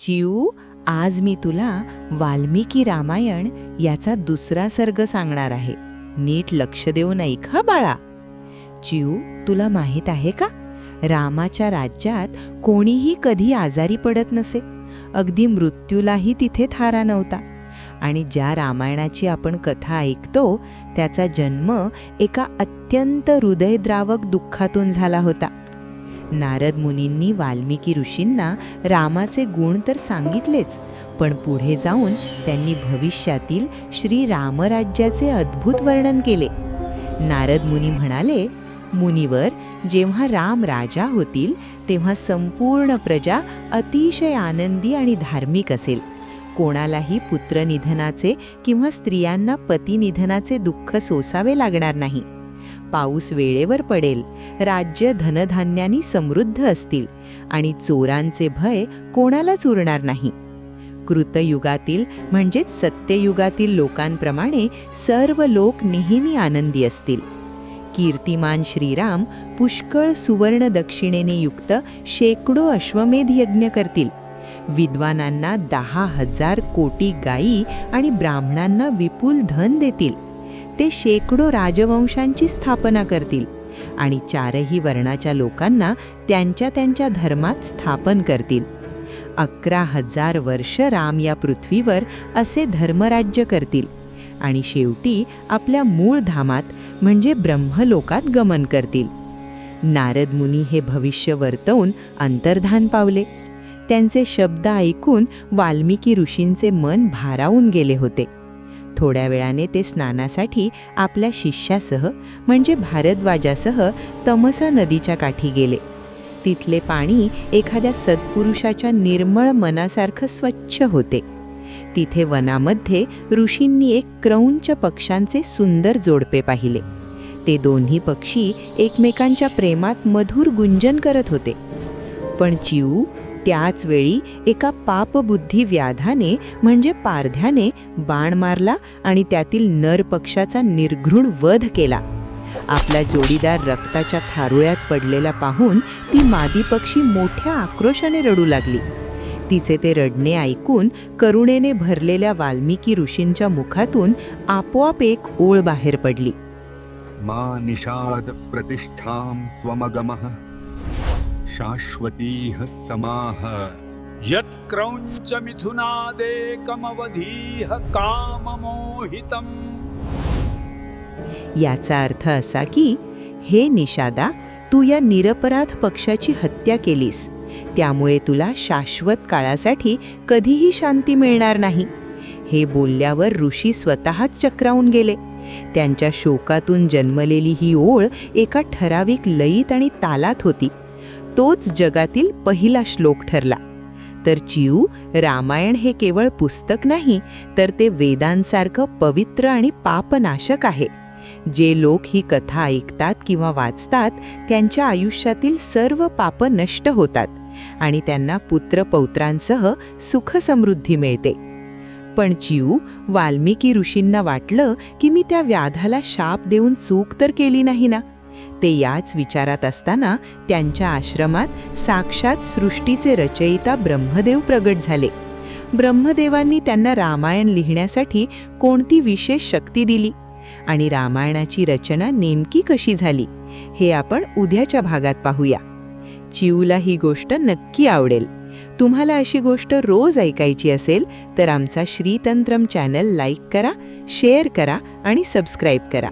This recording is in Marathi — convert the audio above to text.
चिऊ, आज मी तुला वाल्मिकी रामायण याचा दुसरा सर्ग सांगणार आहे. नीट लक्ष देऊन ऐक हा बाळा. चिऊ, तुला माहित आहे का, रामाच्या राज्यात कोणीही कधी आजारी पडत नसे. अगदी मृत्यूलाही तिथे थारा नव्हता. आणि ज्या रामायणाची आपण कथा ऐकतो त्याचा जन्म एका अत्यंत हृदयद्रावक दुःखातून झाला होता. नारद मुनींनी वाल्मिकी ऋषींना रामाचे गुण तर सांगितलेच, पण पुढे जाऊन त्यांनी भविष्यातील श्री रामराज्याचे अद्भुत वर्णन केले. नारद मुनी म्हणाले, मुनिवर, जेव्हा राम राजा होतील तेव्हा संपूर्ण प्रजा अतिशय आनंदी आणि धार्मिक असेल. कोणालाही पुत्रनिधनाचे किंवा स्त्रियांना पतिनिधनाचे दुःख सोसावे लागणार नाही. पाऊस वेळेवर पडेल, राज्य धनधान्यांनी समृद्ध असतील आणि चोरांचे भय कोणालाच उरणार नाही. कृतयुगातील म्हणजेच सत्ययुगातील लोकांप्रमाणे सर्व लोक नेहमी आनंदी असतील. कीर्तिमान श्रीराम पुष्कळ सुवर्ण दक्षिणेने युक्त शेकडो अश्वमेध यज्ञ करतील. विद्वानांना 10,000 कोटी गायी आणि ब्राह्मणांना विपुल धन देतील. ते शेकडो राजवंशांची स्थापना करतील आणि चारही वर्णाच्या लोकांना त्यांच्या त्यांच्या धर्मात स्थापन करतील. 11,000 वर्ष राम या पृथ्वीवर असे धर्मराज्य करतील आणि शेवटी आपल्या मूळ धामात म्हणजे ब्रह्मलोकात गमन करतील. नारद मुनी हे भविष्य वर्तवून अंतर्धान पावले. त्यांचे शब्द ऐकून वाल्मिकी ऋषींचे मन भारावून गेले होते. थोड्या वेळाने ते स्नानासाठी आपल्या शिष्यासह म्हणजे भारद्वाजासह तमसा नदीच्या काठी गेले. तिथले पाणी एखाद्या सत्पुरुषाच्या निर्मळ मनासारखं स्वच्छ होते. तिथे वनामध्ये ऋषींनी एक क्रौंच पक्ष्यांचे सुंदर जोडपे पाहिले. ते दोन्ही पक्षी एकमेकांच्या प्रेमात मधुर गुंजन करत होते. पण चिऊ, त्याच वेळी एका पापबुद्धी व्याधाने म्हणजे पारध्याने बाण मारला आणि त्यातील नर पक्षाचा निर्घृण वध केला. आपला जोडीदार रक्ताच्या थारोळ्यात पडलेला पाहून ती मादी पक्षी मोठ्या आक्रोशाने रडू लागली. तिचे ते रडणे ऐकून करुणेने भरलेल्या वाल्मिकी ऋषींच्या मुखातून आपोआप एक ओळ बाहेर पडली. मा निषाद प्रतिष्ठां त्वमगमः शाश्वतीः समाह यत्क्रौंच मिथुनादेकमवधीह काममोहितम्. याचा अर्थ असा की, हे निषादा, तू या निरपराध पक्षाची हत्या केलीस, त्यामुळे तुला शाश्वत काळासाठी कधीही शांती मिळणार नाही. हे बोलल्यावर ऋषी स्वतःच चक्रावून गेले. त्यांच्या शोकातून जन्मलेली ही ओळ एका ठराविक लयीत आणि तालात होती. तोच जगातील पहिला श्लोक ठरला. तर चिऊ, रामायण हे केवळ पुस्तक नाही, तर ते वेदांसारखं पवित्र आणि पापनाशक आहे. जे लोक ही कथा ऐकतात किंवा वाचतात त्यांच्या आयुष्यातील सर्व पाप नष्ट होतात आणि त्यांना पुत्रपौत्रांसह सुखसमृद्धी मिळते. पण चिऊ, वाल्मिकी ऋषींना वाटलं की मी त्या व्याधाला शाप देऊन चूक तर केली नाही ना. ते याच विचारात असताना त्यांच्या आश्रमात साक्षात सृष्टीचे रचयिता ब्रह्मदेव प्रगट झाले. ब्रह्मदेवांनी त्यांना रामायण लिहिण्यासाठी कोणती विशेष शक्ती दिली आणि रामायणाची रचना नेमकी कशी झाली हे आपण उद्याच्या भागात पाहूया. चिऊला ही गोष्ट नक्की आवडेल. तुम्हाला अशी गोष्ट रोज ऐकायची असेल तर आमचा श्रीतंत्रम चॅनल लाईक करा, शेअर करा आणि सबस्क्राईब करा.